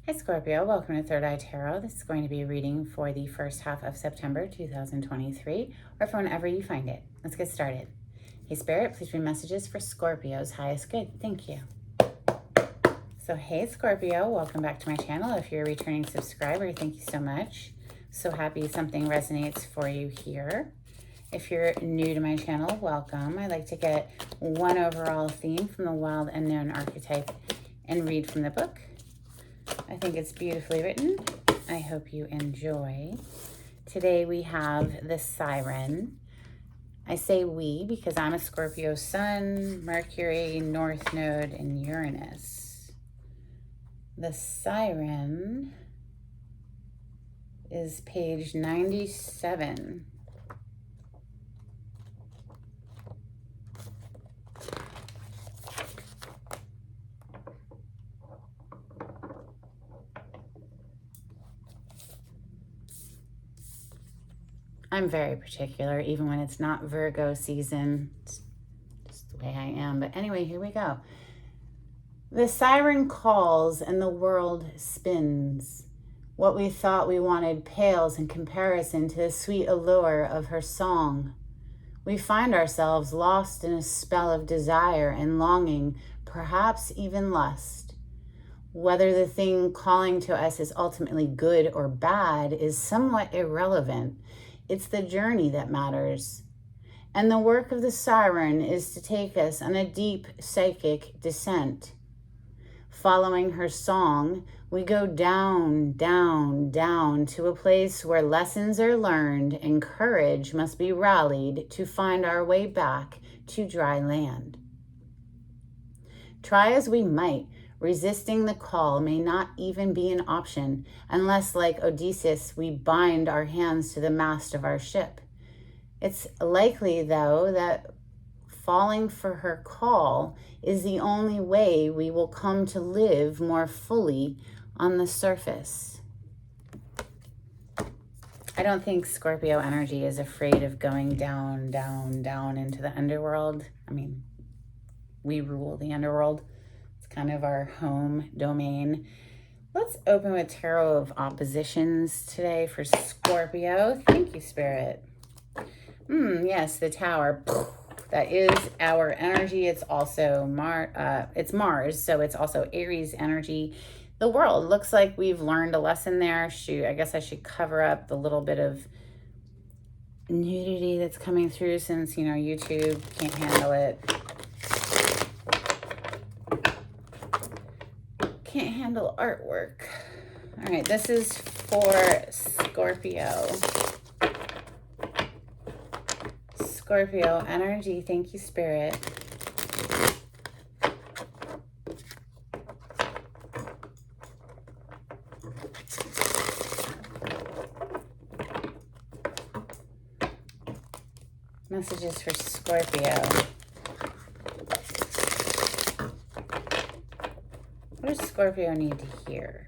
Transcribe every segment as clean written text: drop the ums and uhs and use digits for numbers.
Hi Scorpio, welcome to Third Eye Tarot. This is going to be a reading for the first half of September 2023, or for whenever you find it. Let's get started. Hey Spirit, please read messages for Scorpio's highest good. Thank you. So hey Scorpio, welcome back to my channel. If you're a returning subscriber, thank you so much. So happy something resonates for you here. If you're new to my channel, welcome. I like to get one overall theme from the Wild Unknown archetype and read from the book. I think it's beautifully written. I hope you enjoy. Today we have the Siren. I say we because I'm a Scorpio Sun, Mercury, North Node, and Uranus. The Siren is page 97. I'm very particular, even when it's not Virgo season. It's just the way I am. But anyway, here we go. The siren calls and the world spins. What we thought we wanted pales in comparison to the sweet allure of her song. We find ourselves lost in a spell of desire and longing, perhaps even lust. Whether the thing calling to us is ultimately good or bad is somewhat irrelevant. It's the journey that matters. And the work of the siren is to take us on a deep psychic descent. Following her song, we go down, down, down to a place where lessons are learned and courage must be rallied to find our way back to dry land. Try as we might, resisting the call may not even be an option unless, like Odysseus, we bind our hands to the mast of our ship. It's likely, though, that falling for her call is the only way we will come to live more fully on the surface. I don't think Scorpio energy is afraid of going down, down, down into the underworld. I mean, we rule the underworld. Kind of our home domain. Let's open with Tarot of Oppositions today for Scorpio. Thank you, Spirit. Yes, the Tower. That is our energy. It's also it's Mars, so it's also Aries energy. The world looks like we've learned a lesson there. Shoot, I guess I should cover up the little bit of nudity that's coming through since, YouTube can't handle it. Can't handle artwork. All right, this is for Scorpio. Scorpio energy, thank you, Spirit. Messages for Scorpio. What does Scorpio need to hear?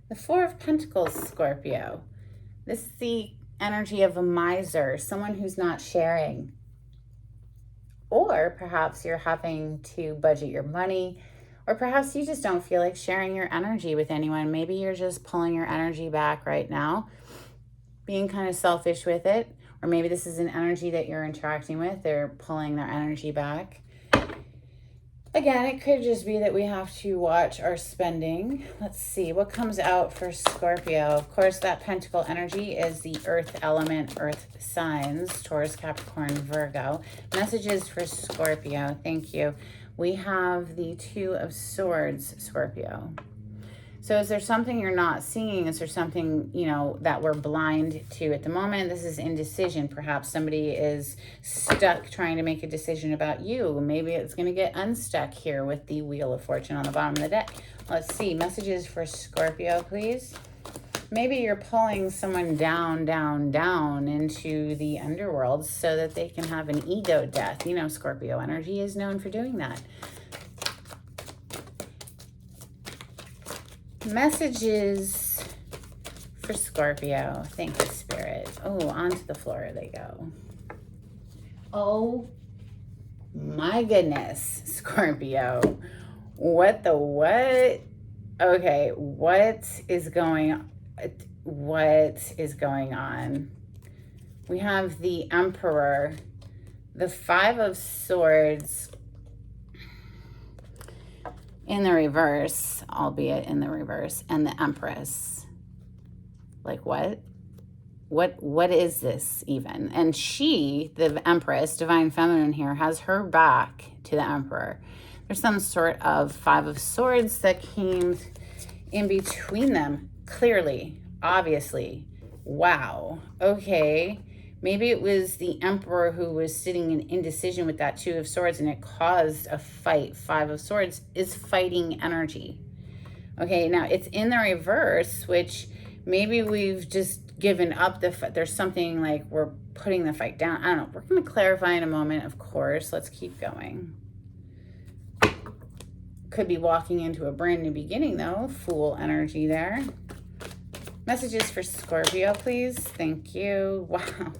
The Four of Pentacles, Scorpio. This is the energy of a miser, someone who's not sharing. Or perhaps you're having to budget your money, or perhaps you just don't feel like sharing your energy with anyone. Maybe you're just pulling your energy back right now, being kind of selfish with it. Or maybe this is an energy that you're interacting with. They're pulling their energy back. Again, it could just be that we have to watch our spending. Let's see what comes out for Scorpio. Of course, that pentacle energy is the earth element, earth signs, Taurus, Capricorn, Virgo. Messages for Scorpio. Thank you. We have the Two of Swords, Scorpio. So is there something you're not seeing? Is there something, that we're blind to at the moment? This is indecision. Perhaps somebody is stuck trying to make a decision about you. Maybe it's going to get unstuck here with the Wheel of Fortune on the bottom of the deck. Let's see. Messages for Scorpio, please. Maybe you're pulling someone down, down, down into the underworld so that they can have an ego death. Scorpio energy is known for doing that. Messages for Scorpio. Thank you, Spirit. Oh, onto the floor they go. Oh my goodness, Scorpio. What the what? Okay, what is going on? What is going on? We have the Emperor, the Five of Swords in the reverse, albeit in the reverse, and the Empress. Like what? What is this even? And she, the Empress, Divine Feminine here, has her back to the Emperor. There's some sort of Five of Swords that came in between them. Clearly, obviously. Wow. Okay. Maybe it was the Emperor who was sitting in indecision with that Two of Swords and it caused a fight. Five of Swords is fighting energy. Okay, now it's in the reverse, which maybe we've just given up the fight. There's something like we're putting the fight down. I don't know. We're going to clarify in a moment, of course. Let's keep going. Could be walking into a brand new beginning, though. Fool energy there. Messages for Scorpio, please. Thank you. Wow.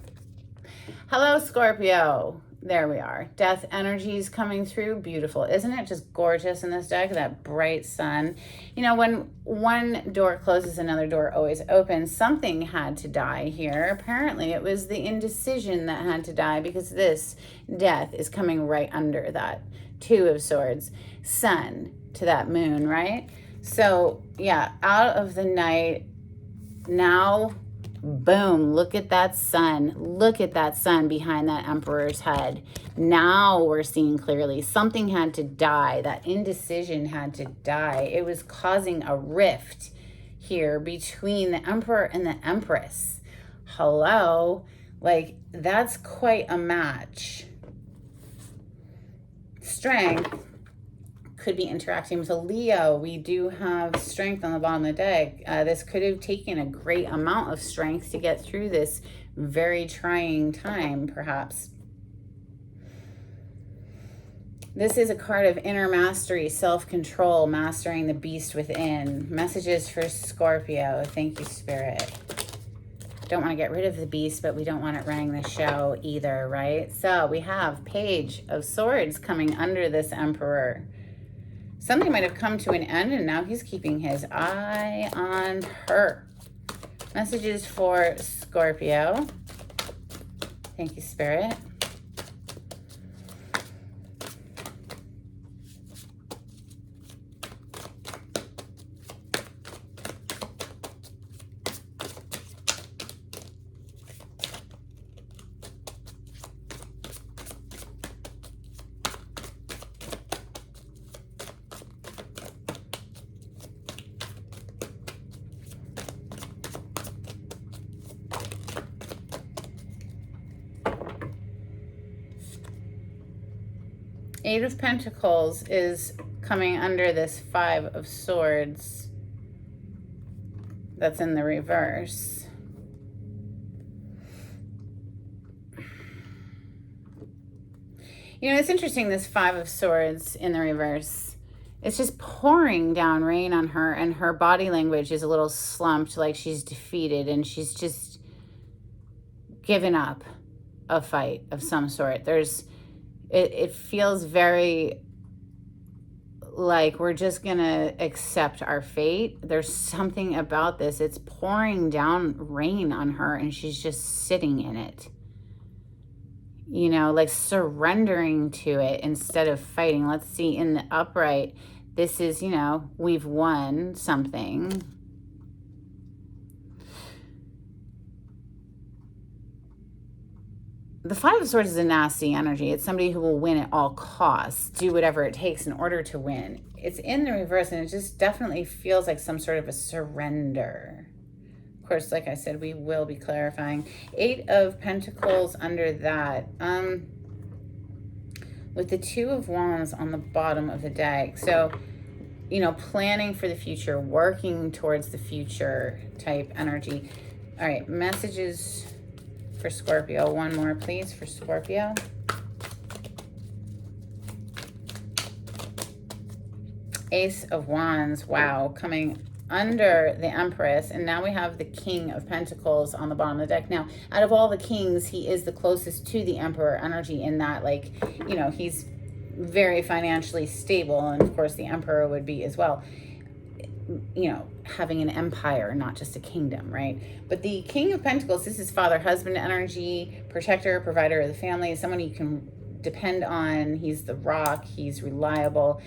Hello, Scorpio. There we are. Death energies coming through. Beautiful. Isn't it just gorgeous in this deck? That bright sun. You know, when one door closes, another door always opens. Something had to die here. Apparently, it was the indecision that had to die because this death is coming right under that Two of Swords. Sun to that moon, right? So, yeah, out of the night. Now, boom, look at that sun. Look at that sun behind that Emperor's head. Now we're seeing clearly. Something had to die. That indecision had to die. It was causing a rift here between the Emperor and the Empress. Hello? Like, that's quite a match. Strength. Could be interacting with a Leo. We do have strength on the bottom of the deck. This could have taken a great amount of strength to get through this very trying time, perhaps. This is a card of inner mastery, self-control, mastering the beast within. Messages for Scorpio. Thank you, Spirit. Don't want to get rid of the beast, but we don't want it running the show either, right? So we have Page of Swords coming under this Emperor. Something might have come to an end and now he's keeping his eye on her. Messages for Scorpio. Thank you, Spirit. Eight of Pentacles is coming under this Five of Swords that's in the reverse. You know, it's interesting, this Five of Swords in the reverse. It's just pouring down rain on her, and her body language is a little slumped, like she's defeated, and she's just given up a fight of some sort. It feels very like we're just going to accept our fate. There's something about this. It's pouring down rain on her, and she's just sitting in it. You know, like surrendering to it instead of fighting. Let's see, in the upright, this is, you know, we've won something. The Five of Swords is a nasty energy. It's somebody who will win at all costs, do whatever it takes in order to win. It's in the reverse, and it just definitely feels like some sort of a surrender. Of course, like I said, we will be clarifying. Eight of Pentacles under that. With the Two of Wands on the bottom of the deck. So, you know, planning for the future, working towards the future type energy. All right, messages for Scorpio. One more, please, for Scorpio. Ace of Wands. Wow, coming under the Empress, and now we have the King of Pentacles on the bottom of the deck. Now, out of all the kings, he is the closest to the Emperor energy in that, like, you know, he's very financially stable, and of course the Emperor would be as well, you know, having an empire, not just a kingdom, right? But the King of Pentacles, this is father, husband energy, protector, provider of the family, someone you can depend on. He's the rock, he's reliable.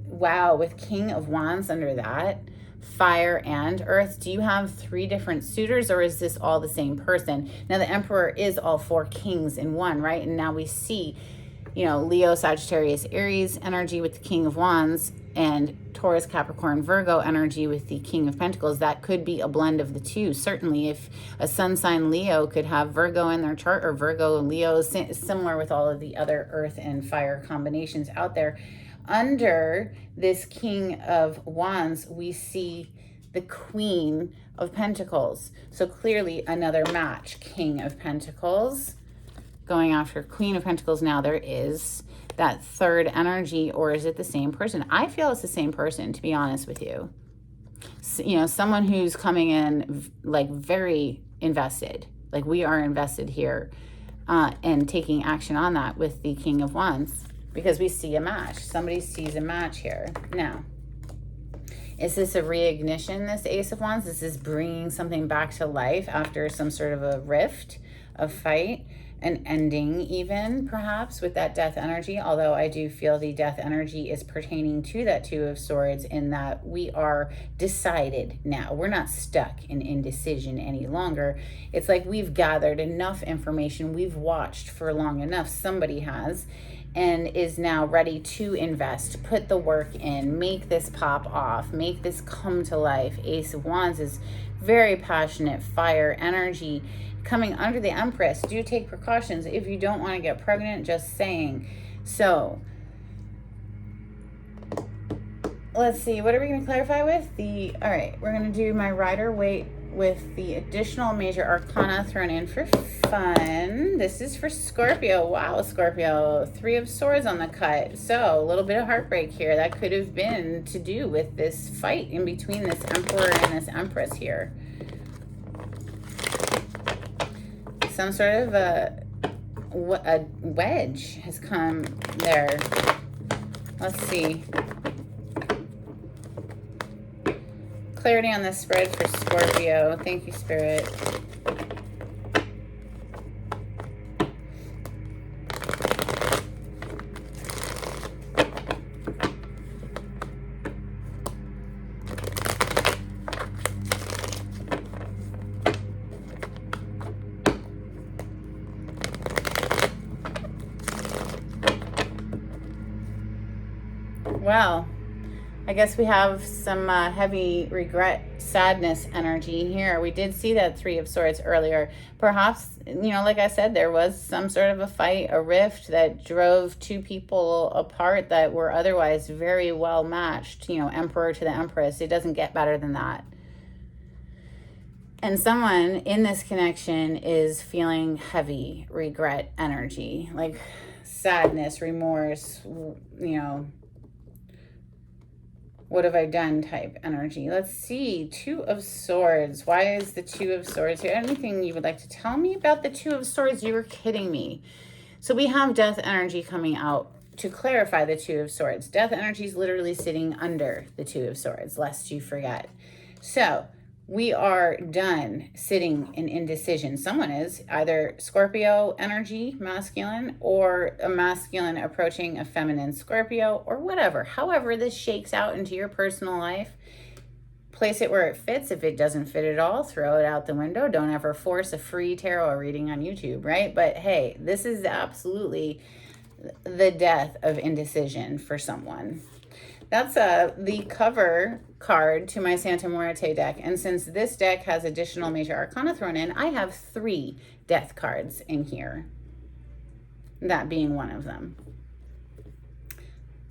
Wow, with King of Wands under that, fire and earth. Do you have 3 different suitors, or is this all the same person? Now the Emperor is all 4 kings in one, right? And now we see, you know, Leo, Sagittarius, Aries energy with the King of Wands, and Taurus, Capricorn, Virgo energy with the King of Pentacles. That could be a blend of the two. Certainly, if a sun sign Leo could have Virgo in their chart, or Virgo and Leo, similar with all of the other earth and fire combinations out there. Under this King of Wands, we see the Queen of Pentacles. So clearly another match. King of Pentacles going after Queen of Pentacles. Now there is that third energy, or is it the same person? I feel it's the same person, to be honest with you. So, you know, someone who's coming in like very invested, like we are invested here, and taking action on that with the King of Wands, because we see a match. Somebody sees a match here. Now, is this a reignition, this Ace of Wands? This is bringing something back to life after some sort of a rift, a fight, an ending even, perhaps, with that death energy. Although I do feel the death energy is pertaining to that Two of Swords, in that we are decided now. We're not stuck in indecision any longer. It's like we've gathered enough information. We've watched for long enough. Somebody has, and is now ready to invest, put the work in, make this pop off, make this come to life. Ace of Wands is very passionate, fire energy coming under the Empress. Do take precautions if you don't want to get pregnant, just saying. So let's see, what are we going to clarify with the, all right, we're going to do my Rider Waite with the additional major arcana thrown in for fun. This is for Scorpio. Wow, Scorpio, 3 of Swords on the cut. So a little bit of heartbreak here. That could have been to do with this fight in between this Emperor and this Empress here. Some sort of a wedge has come there. Let's see. Clarity on this spread for Scorpio. Thank you, Spirit. Well, I guess we have some heavy regret, sadness energy here. We did see that 3 of Swords earlier. Perhaps, you know, like I said, there was some sort of a fight, a rift that drove 2 people apart that were otherwise very well matched. You know, Emperor to the Empress. It doesn't get better than that. And someone in this connection is feeling heavy regret energy, like sadness, remorse, you know, what have I done type energy. Let's see, 2 of Swords. Why is the 2 of Swords here? Anything you would like to tell me about the 2 of Swords? You were kidding me. So we have death energy coming out to clarify the 2 of Swords. Death energy is literally sitting under the 2 of Swords, lest you forget. So we are done sitting in indecision. Someone is either Scorpio energy, masculine, or a masculine approaching a feminine Scorpio, or whatever. However this shakes out into your personal life, place it where it fits. If it doesn't fit at all, throw it out the window. Don't ever force a free tarot reading on YouTube, right? But hey, this is absolutely the death of indecision for someone. That's the cover card to my Santa Muerte deck. And since this deck has additional major arcana thrown in, I have 3 death cards in here. That being one of them.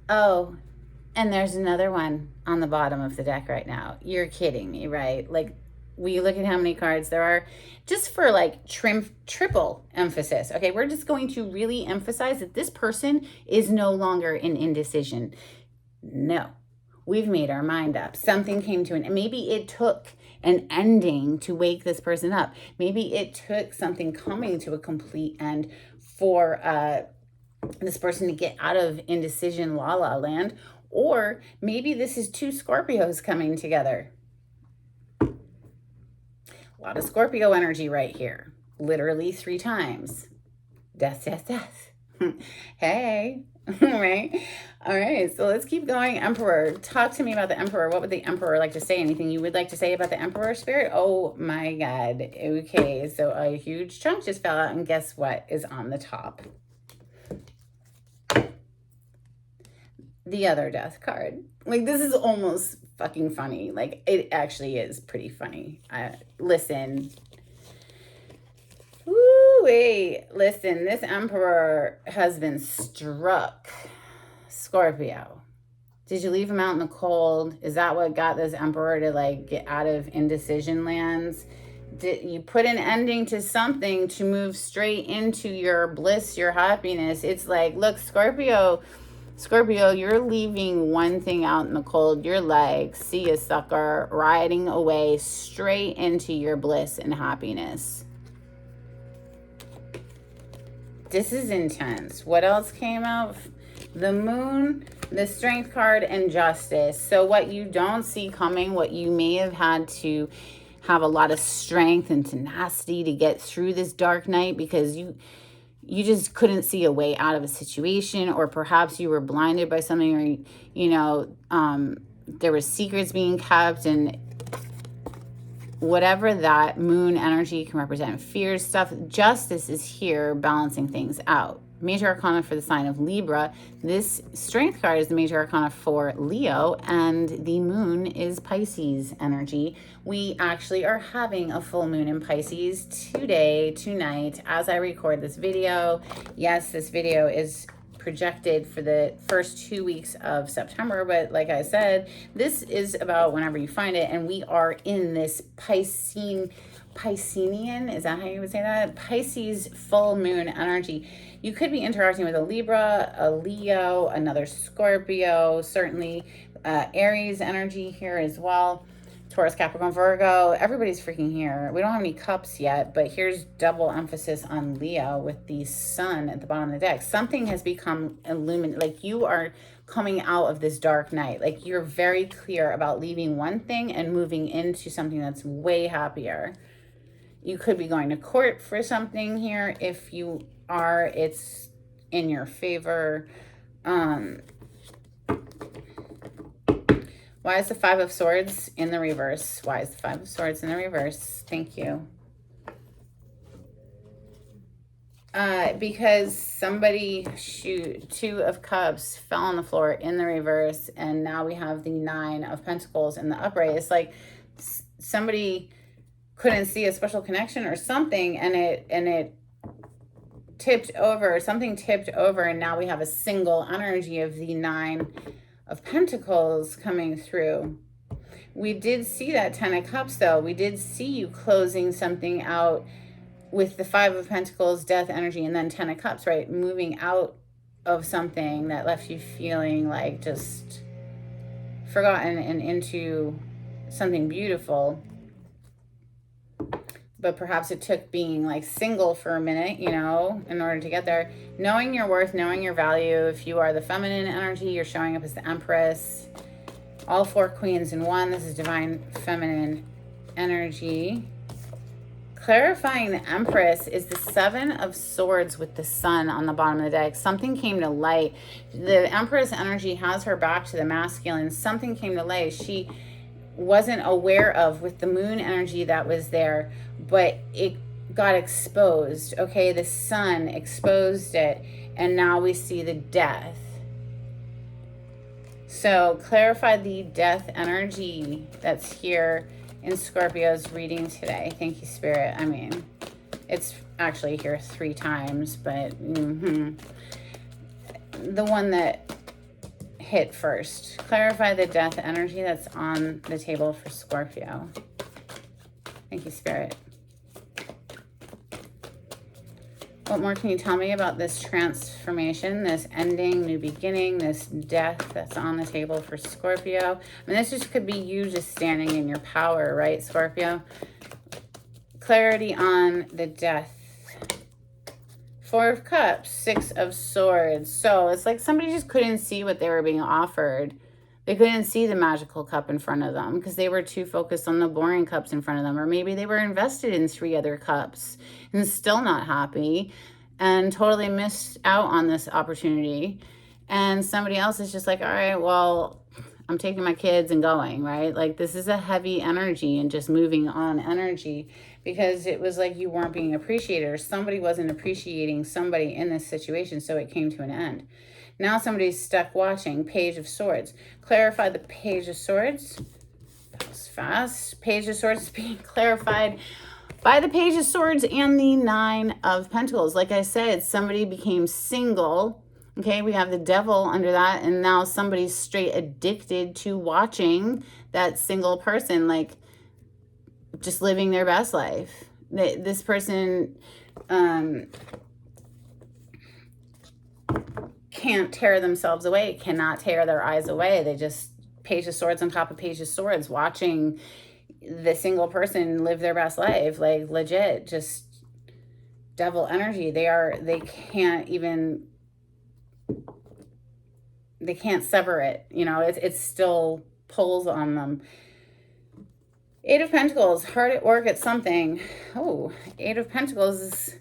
Oh, and there's another one on the bottom of the deck right now. You're kidding me, right? Like, we look at how many cards there are, just for like triple emphasis. Okay, we're just going to really emphasize that this person is no longer in indecision. No, we've made our mind up. Something came to an end. Maybe it took an ending to wake this person up. Maybe it took something coming to a complete end for this person to get out of indecision la la land. Or maybe this is two Scorpios coming together. A lot of Scorpio energy right here. Literally 3 times. Death, death, death. Hey. Right? All right, so let's keep going. Emperor, talk to me about the Emperor. What would the Emperor like to say? Anything you would like to say about the Emperor, Spirit? Oh my God. Okay, so a huge chunk just fell out, and guess what is on the top? The other Death card. Like, this is almost fucking funny. Like, it actually is pretty funny. Listen. Woo-wee. Listen, this Emperor has been struck. Scorpio. Did you leave him out in the cold? Is that what got this Emperor to like get out of indecision lands? Did you put an ending to something to move straight into your bliss, your happiness? It's like, look, Scorpio, you're leaving one thing out in the cold. You're like, see ya, sucker, riding away straight into your bliss and happiness. This is intense. What else came out? The Moon, the Strength card, and Justice. So what you don't see coming, what you may have had to have a lot of strength and tenacity to get through this dark night because you just couldn't see a way out of a situation, or perhaps you were blinded by something, or, you know, there were secrets being kept, and whatever that Moon energy can represent, fear stuff. Justice is here balancing things out. Major Arcana for the sign of Libra. This Strength card is the Major Arcana for Leo, and the Moon is Pisces energy. We actually are having a full moon in Pisces tonight, as I record this video. Yes, this video is projected for the first 2 weeks of September, but like I said, this is about whenever you find it, and we are in this Piscean, is that how you would say that? Pisces full moon energy. You could be interacting with a Libra, a Leo, another Scorpio, certainly Aries energy here as well. Taurus, Capricorn, Virgo, everybody's freaking here. We don't have any cups yet, but here's double emphasis on Leo with the sun at the bottom of the deck. Something has become illuminated, like you are coming out of this dark night. Like you're very clear about leaving one thing and moving into something that's way happier. You could be going to court for something here. If you are, it's in your favor. Why is the Five of Swords in the reverse? Why is the Five of Swords in the reverse? Thank you. Because somebody, Two of Cups fell on the floor in the reverse, and now we have the Nine of Pentacles in the upright. It's like somebody couldn't see a special connection or something, and it tipped over. Something tipped over, and now we have a single energy of the Nine of Pentacles coming through. We did see that Ten of Cups, though. We did see you closing something out with the Five of Pentacles, death energy, and then Ten of Cups, right? Moving out of something that left you feeling like just forgotten and into something beautiful. But perhaps it took being like single for a minute, you know, in order to get there. Knowing your worth, knowing your value. If you are the feminine energy, you're showing up as the Empress. All 4 queens in one. This is divine feminine energy. Clarifying the Empress is the Seven of Swords with the Sun on the bottom of the deck. Something came to light. The Empress energy has her back to the masculine. Something came to light she wasn't aware of with the Moon energy that was there, but it got exposed. Okay, the Sun exposed it, and now we see the Death. So clarify the Death energy that's here in Scorpio's reading today. Thank you, Spirit. I mean, it's actually here 3 times, but the one that hit first. Clarify the Death energy that's on the table for Scorpio. Thank you, Spirit. What more can you tell me about this transformation, this ending, new beginning, this death that's on the table for Scorpio? I mean, this just could be you just standing in your power, right, Scorpio? Clarity on the death. Four of Cups, Six of Swords. So it's like somebody just couldn't see what they were being offered. They couldn't see the magical cup in front of them because they were too focused on the boring cups in front of them. Or maybe they were invested in 3 other cups and still not happy and totally missed out on this opportunity. And somebody else is just like, all right, well, I'm taking my kids and going, right? Like this is a heavy energy and just moving on energy, because it was like you weren't being appreciated, or somebody wasn't appreciating somebody in this situation, so it came to an end. Now somebody's stuck watching. Page of Swords. Clarify the Page of Swords. That was fast. Page of Swords is being clarified by the Page of Swords and the Nine of Pentacles. Like I said, somebody became single. Okay, we have the Devil under that, and now somebody's straight addicted to watching that single person, like just living their best life. This person can't tear themselves away, cannot tear their eyes away. They just, Page of Swords on top of Page of Swords, watching the single person live their best life, like legit, just devil energy. They can't sever it, you know, it still pulls on them. Eight of Pentacles, hard at work at something. Oh, Eight of Pentacles is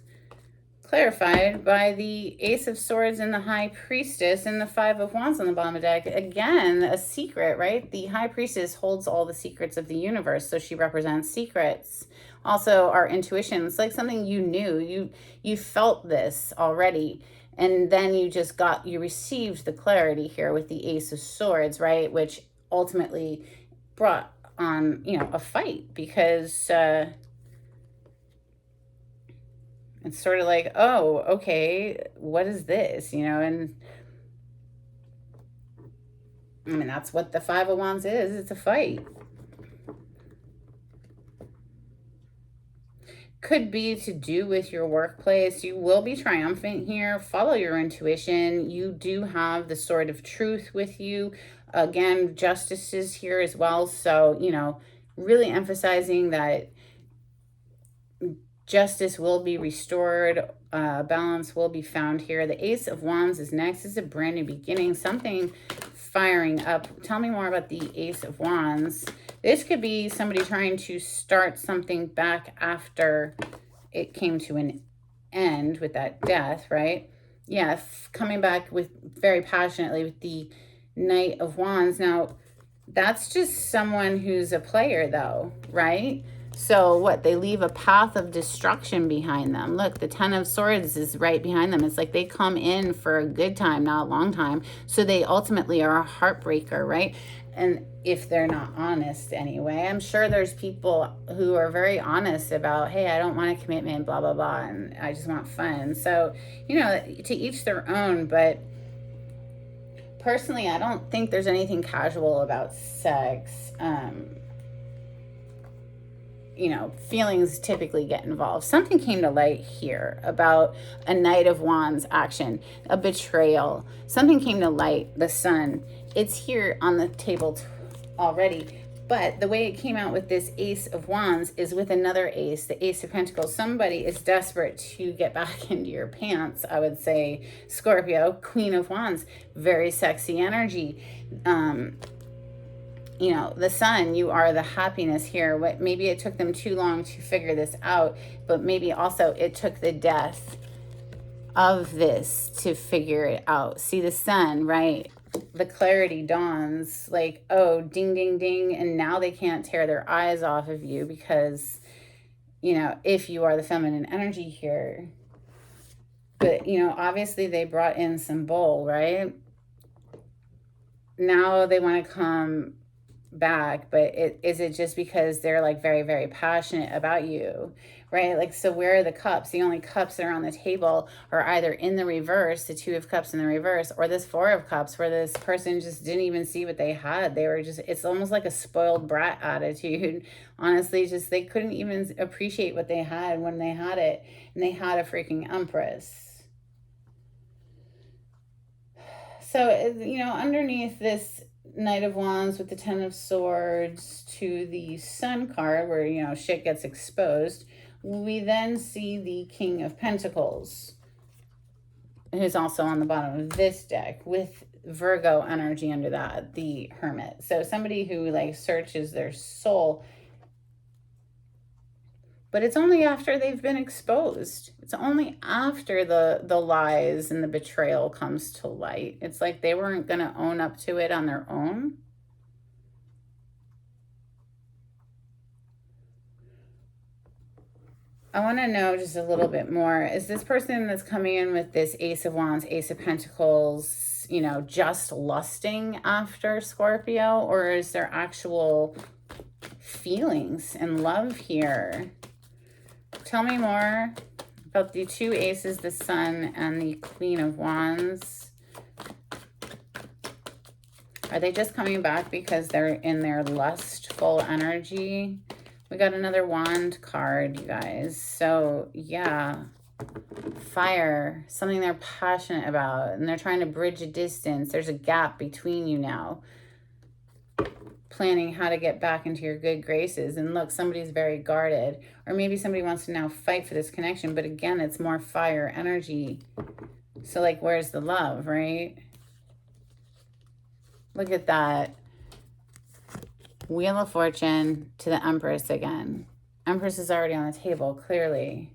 clarified by the Ace of Swords and the High Priestess and the Five of Wands on the bottom of the deck. Again, a secret, right? The High Priestess holds all the secrets of the universe, so she represents secrets. Also, our intuition. It's like something you knew. You felt this already, and then you received the clarity here with the Ace of Swords, right? Which ultimately brought on, you know, a fight, because it's sort of like, oh, okay, what is this? You know, and I mean, that's what the Five of Wands is. It's a fight. Could be to do with your workplace. You will be triumphant here. Follow your intuition. You do have the Sword of Truth with you. Again, justice is here as well. So, you know, really emphasizing that justice will be restored. Balance will be found here. The Ace of Wands is next. This is a brand new beginning. Something firing up. Tell me more about the Ace of Wands. This could be somebody trying to start something back after it came to an end with that death, right? Yeah, coming back with very passionately with the Knight of Wands. Now, that's just someone who's a player though, right? So what? They leave a path of destruction behind them. Look, the Ten of Swords is right behind them. It's like they come in for a good time, not a long time. So they ultimately are a heartbreaker, right? And if they're not honest anyway, I'm sure there's people who are very honest about, hey, I don't want a commitment, blah, blah, blah, and I just want fun. So, you know, to each their own. But personally, I don't think there's anything casual about sex. You know, feelings typically get involved. Something came to light here about a Knight of Wands action, a betrayal. Something came to light, the Sun. It's here on the table already. But the way it came out with this Ace of Wands is with another ace, the Ace of Pentacles. Somebody is desperate to get back into your pants, I would say. Scorpio, Queen of Wands, very sexy energy. You know, the Sun, you are the happiness here. Maybe it took them too long to figure this out, but maybe also it took the death of this to figure it out. See the Sun, right? The clarity dawns, like, oh, ding, ding, ding, and now they can't tear their eyes off of you because, you know, if you are the feminine energy here. But, you know, obviously they brought in some bull, right? Now they want to come back, but is it just because they're like very, very passionate about you, right? Like, so where are the cups? The only cups that are on the table are either in the reverse, the Two of Cups in the reverse, or this Four of Cups where this person just didn't even see what they had. They were just, it's almost like a spoiled brat attitude. Honestly, just they couldn't even appreciate what they had when they had it, and they had a freaking Empress. So, you know, underneath this Knight of Wands with the Ten of Swords to the Sun card where, you know, shit gets exposed, we then see the King of Pentacles, who's also on the bottom of this deck with Virgo energy under that, the Hermit. So somebody who like searches their soul, but it's only after they've been exposed. It's only after the lies and the betrayal comes to light. It's like they weren't going to own up to it on their own. I want to know just a little bit more. Is this person that's coming in with this Ace of Wands, Ace of Pentacles, you know, just lusting after Scorpio? Or is there actual feelings and love here? Tell me more about the two aces, the Sun and the Queen of Wands. Are they just coming back because they're in their lustful energy? We got another wand card, you guys. So, yeah. Fire. Something they're passionate about. And they're trying to bridge a distance. There's a gap between you now. Planning how to get back into your good graces. And look, somebody's very guarded. Or maybe somebody wants to now fight for this connection. But again, it's more fire energy. So, like, where's the love, right? Look at that. Wheel of Fortune to the Empress again. Empress is already on the table, clearly.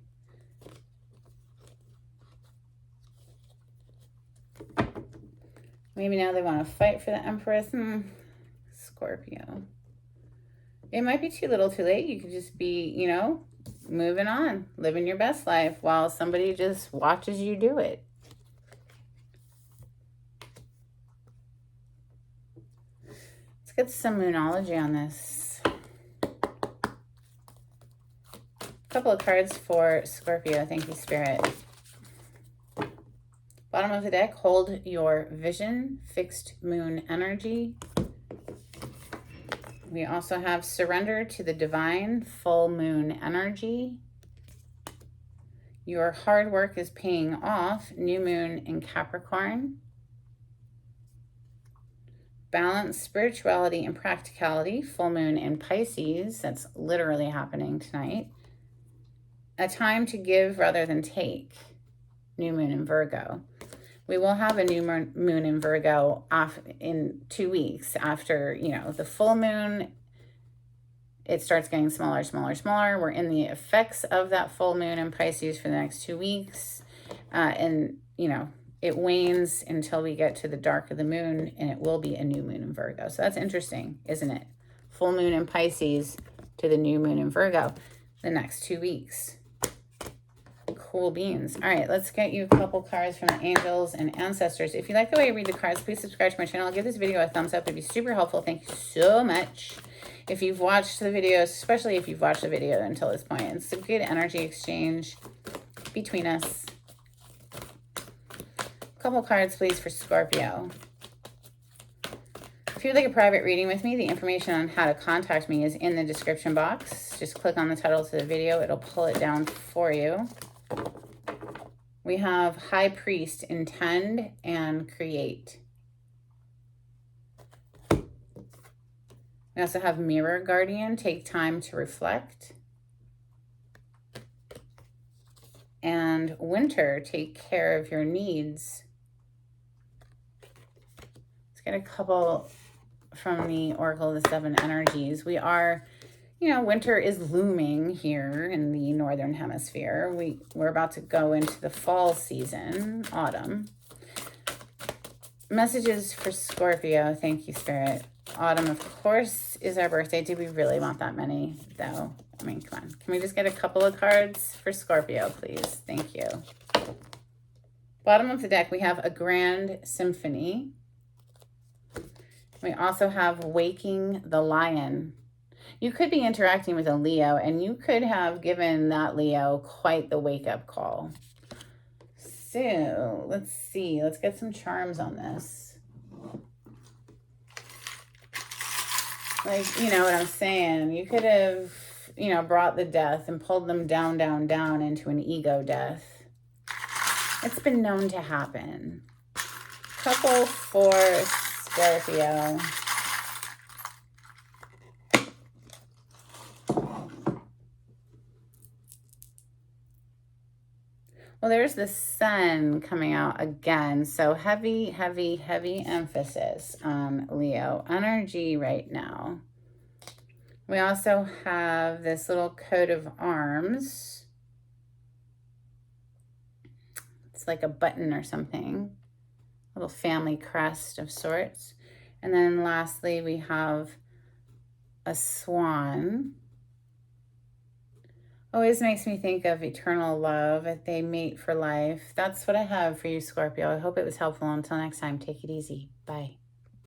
Maybe now they want to fight for the Empress. Scorpio. It might be too little too late. You could just be, you know, moving on, living your best life while somebody just watches you do it. Let's get some Moonology on this. A couple of cards for Scorpio. Thank you, Spirit. Bottom of the deck, hold your vision, fixed moon energy. We also have surrender to the divine, full moon energy. Your hard work is paying off, new moon in Capricorn. Balance, spirituality, and practicality, full moon in Pisces. That's literally happening tonight. A time to give rather than take, new moon in Virgo. We will have a new moon in Virgo in 2 weeks after, you know, the full moon. It starts getting smaller, smaller, smaller. We're in the effects of that full moon in Pisces for the next 2 weeks. And, you know, it wanes until we get to the dark of the moon, and it will be a new moon in Virgo. So that's interesting, isn't it? Full moon in Pisces to the new moon in Virgo the next 2 weeks. Cool beans. All right, let's get you a couple cards from the angels and ancestors. If you like the way I read the cards, please subscribe to my channel. Give this video a thumbs up. It'd be super helpful. Thank you so much. If you've watched the video, especially if you've watched the video until this point, it's a good energy exchange between us. A couple cards, please, for Scorpio. If you'd like a private reading with me, the information on how to contact me is in the description box. Just click on the title to the video. It'll pull it down for you. We have High Priest, intend and create. We also have Mirror Guardian, take time to reflect. And Winter, take care of your needs. Let's get a couple from the Oracle of the Seven Energies. We are, you know, winter is looming here in the Northern Hemisphere. We're about to go into the fall season, autumn. Messages for Scorpio. Thank you, Spirit. Autumn, of course, is our birthday. Do we really want that many, though? I mean, come on. Can we just get a couple of cards for Scorpio, please? Thank you. Bottom of the deck, we have a Grand Symphony. We also have waking the lion. You could be interacting with a Leo, and you could have given that Leo quite the wake-up call. So let's see. Let's get some charms on this. Like, you know what I'm saying? You could have, you know, brought the death and pulled them down, down, down into an ego death. It's been known to happen. Couple for Scorpio. Well, there's the sun coming out again. So heavy, heavy, heavy emphasis on Leo energy right now. We also have this little coat of arms. It's like a button or something. A little family crest of sorts. And then lastly, we have a swan. Always makes me think of eternal love. They mate for life. That's what I have for you, Scorpio. I hope it was helpful. Until next time, take it easy. Bye.